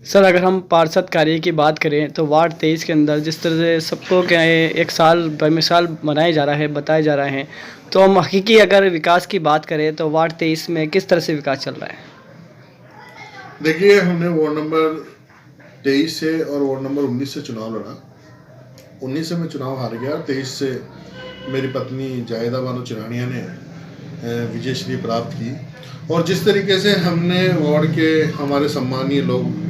Sir, अगर हम पार्षद कार्य की बात करें तो वार्ड 23 के अंदर जिस तरह से सबको क्या है एक साल बेमिसाल मनाया जा रहा है, बताया जा रहा है, तो हम हकीकी अगर विकास की बात करें तो वार्ड 23 में किस तरह से विकास चल रहा है? देखिए, हमने वार्ड नंबर 23 से और वार्ड नंबर 19 से चुनाव लड़ा। 19 से मैं चुनाव हार गया, 23 से मेरी पत्नी जाहिदा बानो चिरानिया ने विजय श्री प्राप्त की। और जिस तरीके से हमने वार्ड के हमारे सम्मानीय लोग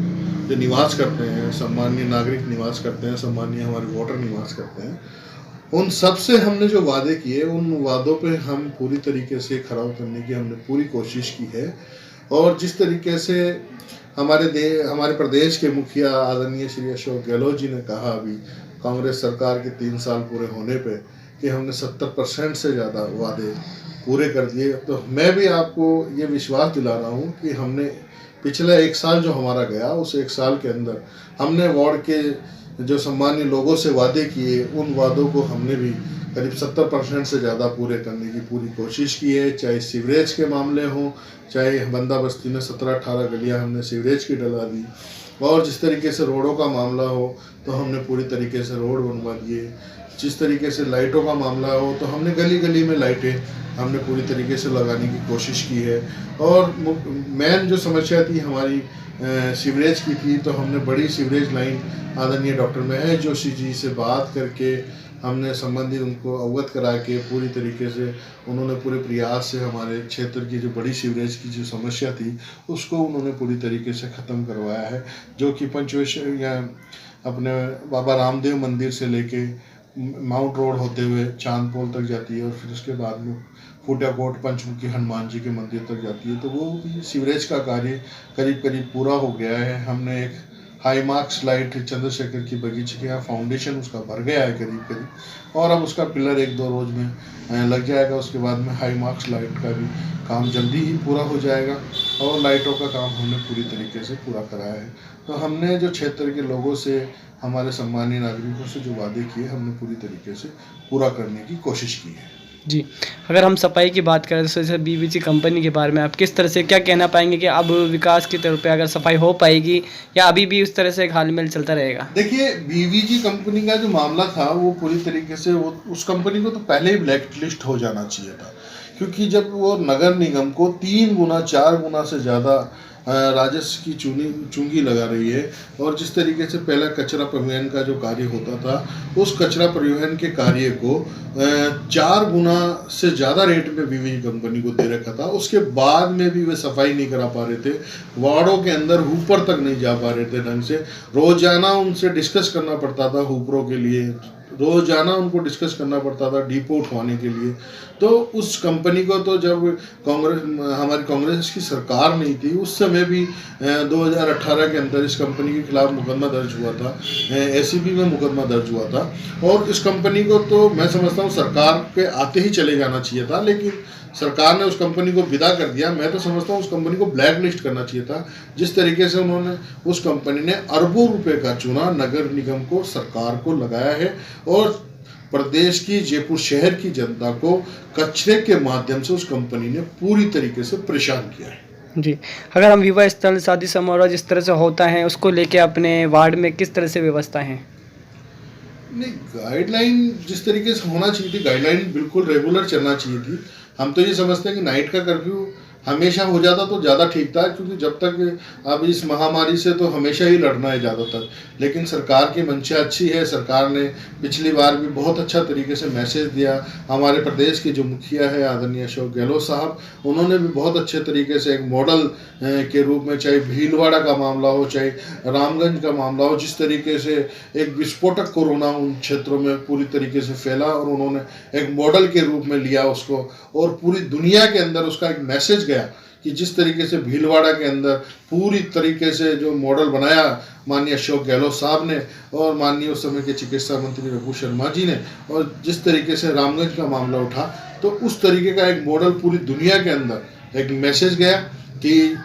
जो निवास करते हैं, सम्मानीय नागरिक निवास करते हैं, सम्मानीय हमारे वोटर निवास करते हैं, उन सब से हमने जो वादे किए उन वादों पे हम पूरी तरीके से खरा उतरने की हमने पूरी कोशिश की है। और जिस तरीके से हमारे प्रदेश के मुखिया आदरणीय श्री अशोक गहलोत जी ने कहा अभी कांग्रेस सरकार के 3 साल पूरे होने पे कि हमने 70% से ज़्यादा वादे पूरे कर दिए, तो मैं भी आपको ये विश्वास दिला रहा हूँ कि हमने पिछले 1 साल जो हमारा गया उस 1 साल के अंदर हमने वार्ड के जो सम्मानीय लोगों से वादे किए उन वादों को हमने भी करीब 70% से ज़्यादा पूरे करने की पूरी कोशिश की है। चाहे सीवरेज के मामले हों, चाहे बंदा बस्ती में 17-18 गलियां हमने सीवरेज की डला दी, और जिस तरीके से रोडों का मामला हो तो हमने पूरी तरीके से रोड बनवा दिए। जिस तरीके से लाइटों का मामला हो तो हमने गली गली में लाइटें हमने पूरी तरीके से लगाने की कोशिश की है। और मेन जो समस्या थी हमारी सीवरेज की थी, तो हमने बड़ी सीवरेज लाइन आदरणीय डॉक्टर महेश जोशी जी से बात करके हमने संबंधित उनको अवगत करा के पूरी तरीके से उन्होंने पूरे प्रयास से हमारे क्षेत्र की जो बड़ी सीवरेज की जो समस्या थी उसको उन्होंने पूरी तरीके से ख़त्म करवाया है, जो कि पंचवेश्वर या अपने बाबा रामदेव मंदिर से लेके माउंट रोड होते हुए चांदपोल तक जाती है और फिर उसके बाद में फूटियाकोट पंचमुखी हनुमान जी के मंदिर तक जाती है। तो वो सीवरेज का कार्य करीब करीब पूरा हो गया है। हमने एक हाई मार्क्स लाइट चंद्रशेखर की बगीचे के यहाँ फाउंडेशन उसका भर गया है करीब करीब, और अब उसका पिलर 1-2 रोज में लग जाएगा। उसके बाद में हाई मार्क्स लाइट का भी काम जल्दी ही पूरा हो जाएगा और लाइटों का काम हमने पूरी तरीके से पूरा कराया है। तो हमने जो क्षेत्र के लोगों से, हमारे सम्मानीय नागरिकों से जो वादे किए हमने पूरी तरीके से पूरा करने की कोशिश की है। जी, अगर हम सफाई की बात करें तो जैसे बीवीजी कंपनी के बारे में आप किस तरह से क्या कहना पाएंगे कि अब विकास की तौर पे अगर सफाई हो पाएगी या अभी भी उस तरह से घालमेल चलता रहेगा? देखिए, बीवीजी कंपनी का जो मामला था वो पूरी तरीके से वो उस कंपनी को तो पहले ही ब्लैक लिस्ट हो जाना चाहिए था, क्योंकि जब वो नगर निगम को 3 गुना 4 गुना से ज़्यादा राजस्व की चुंगी लगा रही है। और जिस तरीके से पहला कचरा परिवहन का जो कार्य होता था उस कचरा परिवहन के कार्य को 4 गुना से ज़्यादा रेट में बीवीजी कंपनी को दे रखा था। उसके बाद में भी वे सफाई नहीं करा पा रहे थे, वार्डों के अंदर हुपर तक नहीं जा पा रहे थे ढंग से। रोजाना उनसे डिस्कस करना पड़ता था हुपरों के लिए, रोजाना उनको डिस्कस करना पड़ता था डिपो उठवाने के लिए। तो उस कंपनी को तो जब हमारी कांग्रेस की सरकार नहीं थी उस समय भी 2018 के अंदर इस कंपनी के खिलाफ मुकदमा दर्ज हुआ था, एसीबी में मुकदमा दर्ज हुआ था। और इस कंपनी को तो मैं समझता हूँ सरकार के आते ही चले जाना चाहिए था, लेकिन सरकार ने उस कंपनी को विदा कर दिया। मैं तो समझता हूँ उस कंपनी को ब्लैक लिस्ट करना चाहिए था। जिस तरीके से उन्होंने उस कंपनी ने अरबों रुपए का चूना नगर निगम को, सरकार को लगाया है और प्रदेश की, जयपुर शहर की जनता को कचरे के माध्यम से उस कंपनी ने पूरी तरीके से परेशान किया है। जी, अगर हम विवाह स्थल शादी समारोह जिस तरह से होता है उसको लेके अपने वार्ड में किस तरह से व्यवस्था है? नहीं, गाइडलाइन जिस तरीके से होना चाहिए थी, गाइडलाइन बिल्कुल रेगुलर चलना चाहिए थी। हम तो ये समझते हैं कि नाइट का कर्फ्यू हमेशा हो जाता तो ज़्यादा ठीक था, क्योंकि जब तक अब इस महामारी से तो हमेशा ही लड़ना है ज़्यादातर। लेकिन सरकार की मंशा अच्छी है, सरकार ने पिछली बार भी बहुत अच्छा तरीके से मैसेज दिया। हमारे प्रदेश के जो मुखिया है आदरणीय अशोक गहलोत साहब, उन्होंने भी बहुत अच्छे तरीके से एक मॉडल के रूप में, चाहे भीलवाड़ा का मामला हो, चाहे रामगंज का मामला हो, जिस तरीके से एक विस्फोटक कोरोना उन क्षेत्रों में पूरी तरीके से फैला और उन्होंने एक मॉडल के रूप में लिया उसको, और पूरी दुनिया के अंदर उसका एक मैसेज गया कि जिस तरीके से भीलवाड़ा के अंदर पूरी तरीके से जो मॉडल बनाया माननीय अशोक गहलोत साहब ने और माननीय उस समय के चिकित्सा मंत्री रघु शर्मा जी ने, और जिस तरीके से रामगंज का मामला उठा, तो उस तरीके का एक मॉडल पूरी दुनिया के अंदर एक मैसेज गया कि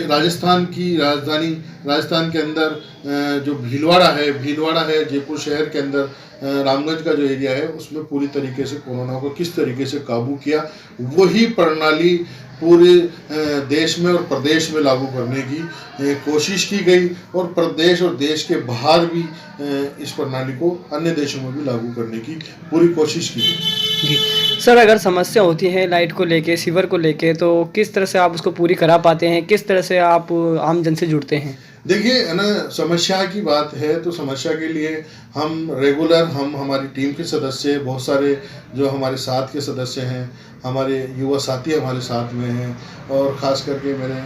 राजस्थान की राजधानी, राजस्थान के अंदर जो भीलवाड़ा है जयपुर शहर के अंदर रामगंज का जो एरिया है उसमें पूरी तरीके से कोरोना को किस तरीके से काबू किया, वही प्रणाली पूरे देश में और प्रदेश में लागू करने की कोशिश की गई और प्रदेश और देश के बाहर भी इस प्रणाली को अन्य देशों में भी लागू करने की पूरी कोशिश की गई। जी। सर, अगर समस्या होती है लाइट को लेके, सीवर को लेके, तो किस तरह से आप उसको पूरी करा पाते हैं? किस तरह से आप आम जन से जुड़ते हैं? देखिए है ना, समस्या की बात है तो समस्या के लिए हम रेगुलर हमारी टीम के सदस्य, बहुत सारे जो हमारे साथ के सदस्य हैं, हमारे युवा साथी हमारे साथ में हैं, और ख़ास करके मेरे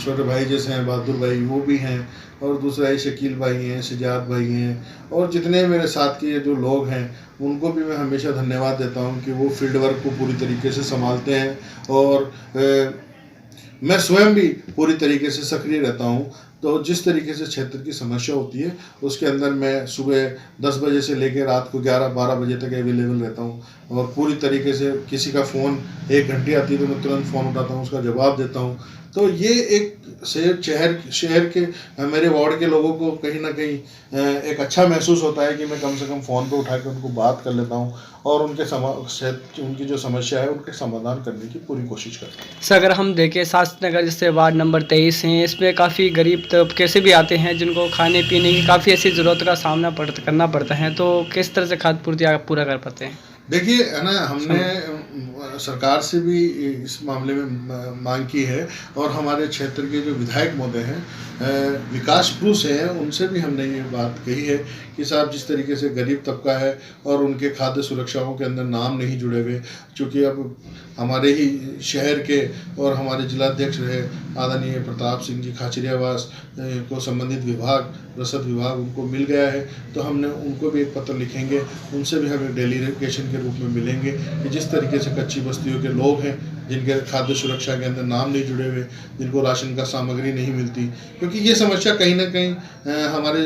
छोटे भाई जैसे हैं बहादुर भाई, वो भी हैं, और दूसरा है शकील भाई हैं, शजात भाई हैं, और जितने मेरे साथ के जो लोग हैं उनको भी मैं हमेशा धन्यवाद देता हूं कि वो फील्ड वर्क को पूरी तरीके से संभालते हैं, और मैं स्वयं भी पूरी तरीके से सक्रिय रहता हूं। तो जिस तरीके से क्षेत्र की समस्या होती है उसके अंदर मैं सुबह 10 बजे से लेकर रात को 11-12 बजे तक अवेलेबल रहता हूं, और पूरी तरीके से किसी का फ़ोन 1 घंटे आती है तो मैं तुरंत फ़ोन उठाता हूं, उसका जवाब देता हूं। तो ये एक शहर के मेरे वार्ड के लोगों को कहीं ना कहीं एक अच्छा महसूस होता है कि मैं कम से कम फ़ोन पे उठा के उनको बात कर लेता हूँ और उनकी जो समस्या है उनके समाधान करने की पूरी कोशिश करता हूँ। सर, अगर हम देखें शास्त्री नगर जैसे वार्ड नंबर 23 हैं, इसमें काफ़ी गरीब तबके से भी आते हैं जिनको खाने पीने की काफ़ी ऐसी ज़रूरत का सामना करना पड़ता है, तो किस तरह से खाद्य पूर्ति आप पूरा कर पाते हैं? देखिए है ना, हमने सरकार से भी इस मामले में मांग की है, और हमारे क्षेत्र के जो विधायक महोदय हैं, विकास पुरुष हैं, उनसे भी हमने ये बात कही है कि साहब जिस तरीके से गरीब तबका है और उनके खाद्य सुरक्षाओं के अंदर नाम नहीं जुड़े हुए, चूँकि अब हमारे ही शहर के और हमारे जिलाध्यक्ष रहे आदरणीय प्रताप सिंह जी खाचरियावास को संबंधित विभाग, रसद विभाग उनको मिल गया है, तो हमने उनको भी एक पत्र लिखेंगे, उनसे भी हम एक डेलीगेशन के रूप में मिलेंगे कि जिस तरीके से कच्ची बस्तियों के लोग हैं जिनके खाद्य सुरक्षा के अंदर नाम नहीं जुड़े हुए, जिनको राशन का सामग्री नहीं मिलती, क्योंकि ये समस्या कहीं ना कहीं हमारे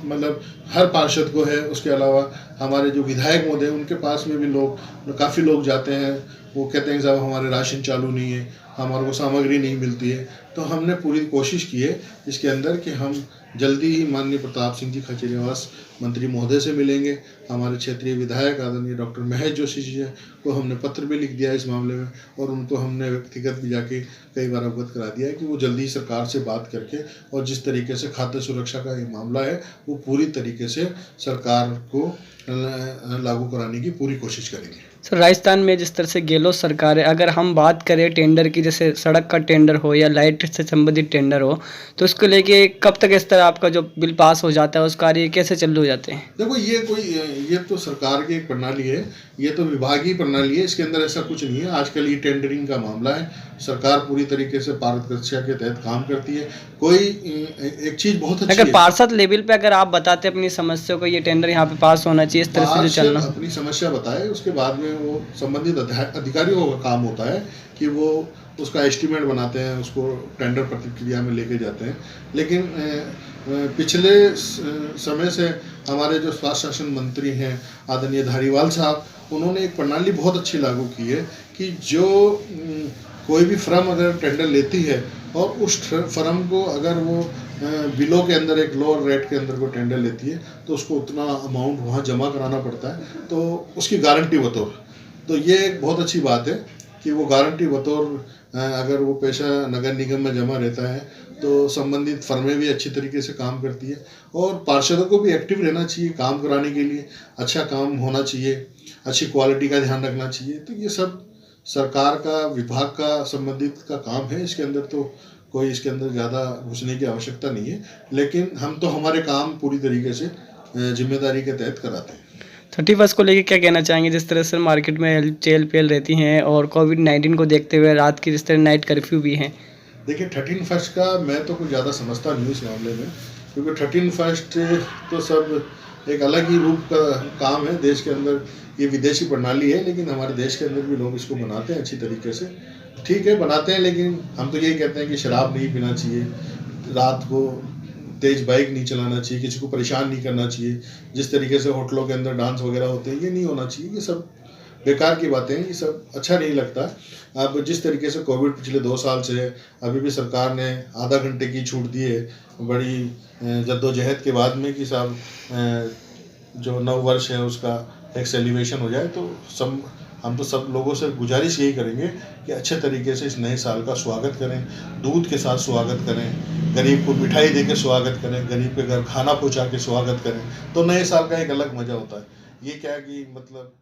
मतलब हर पार्षद को है। उसके अलावा हमारे जो विधायक महोदय हैं उनके पास में भी काफ़ी लोग जाते हैं, वो कहते हैं साहब हमारे राशन चालू नहीं है, हमारे को सामग्री नहीं मिलती है। तो हमने पूरी कोशिश की है इसके अंदर कि हम जल्दी ही माननीय प्रताप सिंह जी खाचरियावास मंत्री महोदय से मिलेंगे। हमारे क्षेत्रीय विधायक आदरणीय डॉक्टर महेश जोशी जी को हमने पत्र भी लिख दिया इस मामले में, और उनको हमने व्यक्तिगत भी जाके कई बार अवगत करा दिया है कि वो जल्दी ही सरकार से बात करके और जिस तरीके से खाद्य सुरक्षा का ये मामला है वो पूरी तरीके से सरकार को लागू कराने की पूरी कोशिश करेंगे। सर, राजस्थान में जिस तरह से गहलोत सरकार है, अगर हम बात करें टेंडर की, जैसे सड़क का टेंडर हो या लाइट से संबंधित टेंडर हो, तो उसको लेके कब तक इस तरह आपका जो बिल पास हो जाता है उस कार्य कैसे चालू हो जाते हैं? देखो ये तो सरकार की एक प्रणाली है, ये तो विभागीय प्रणाली है, इसके अंदर ऐसा कुछ नहीं है। आजकल ये टेंडरिंग का मामला है, सरकार पूरी तरीके से पारदर्शिता के तहत काम करती है। कोई एक चीज़ बहुत अच्छी अगर है, पार्षद लेवल पे अगर आप बताते अपनी समस्या को, ये टेंडर यहाँ पे पास होना चाहिए, इस तरह से जो पार्षद चलना। अपनी समस्या बताए, उसके बाद में वो संबंधित अधिकारियों का काम होता है कि वो उसका एस्टीमेट बनाते हैं, उसको टेंडर प्रक्रिया में लेके जाते हैं। लेकिन पिछले समय से हमारे जो स्वास्थ्य शासन मंत्री हैं आदरणीय धारीवाल साहब, उन्होंने एक प्रणाली बहुत अच्छी लागू की है कि जो कोई भी फर्म अगर टेंडर लेती है और उस फर्म को अगर वो बिलों के अंदर एक लोअर रेट के अंदर को टेंडर लेती है तो उसको उतना अमाउंट वहाँ जमा कराना पड़ता है, तो उसकी गारंटी बतौर। तो ये एक बहुत अच्छी बात है कि वो गारंटी बतौर अगर वो पैसा नगर निगम में जमा रहता है तो संबंधित फर्में भी अच्छी तरीके से काम करती है, और पार्षदों को भी एक्टिव रहना चाहिए काम कराने के लिए, अच्छा काम होना चाहिए, अच्छी क्वालिटी का ध्यान रखना चाहिए। तो ये सब सरकार का, विभाग का, संबंधित का काम है। इसके अंदर तो कोई इसके अंदर ज़्यादा घुसने की आवश्यकता नहीं है, लेकिन हम तो हमारे काम पूरी तरीके से जिम्मेदारी के तहत कराते हैं। 31 को लेके क्या कहना चाहेंगे? जिस तरह से मार्केट में चहल पहल रहती हैं और कोविड-19 को देखते हुए रात की जिस तरह नाइट कर्फ्यू भी है। देखिए 13 का मैं तो कुछ ज़्यादा समझता नहीं हूँ इस मामले में, क्योंकि 13 तो सब एक अलग ही रूप का काम है देश के अंदर। ये विदेशी प्रणाली है, लेकिन हमारे देश के अंदर भी लोग इसको बनाते हैं अच्छी तरीके से। ठीक है, बनाते हैं, लेकिन हम तो यही कहते हैं कि शराब नहीं पीना चाहिए, रात को तेज़ बाइक नहीं चलाना चाहिए, किसी को परेशान नहीं करना चाहिए। जिस तरीके से होटलों के अंदर डांस वगैरह होते हैं ये नहीं होना चाहिए। ये सब बेकार की बातें हैं, ये सब अच्छा नहीं लगता। अब जिस तरीके से कोविड पिछले 2 साल से है, अभी भी सरकार ने आधा घंटे की छूट दी है बड़ी जद्दोजहद के बाद में कि साहब जो नव वर्ष है उसका एक सेलिब्रेशन हो जाए, तो सब हम तो सब लोगों से गुजारिश यही करेंगे कि अच्छे तरीके से इस नए साल का स्वागत करें, दूध के साथ स्वागत करें, गरीब को मिठाई दे के स्वागत करें, गरीब के घर खाना पहुंचा के स्वागत करें, तो नए साल का एक अलग मज़ा होता है। ये क्या है कि मतलब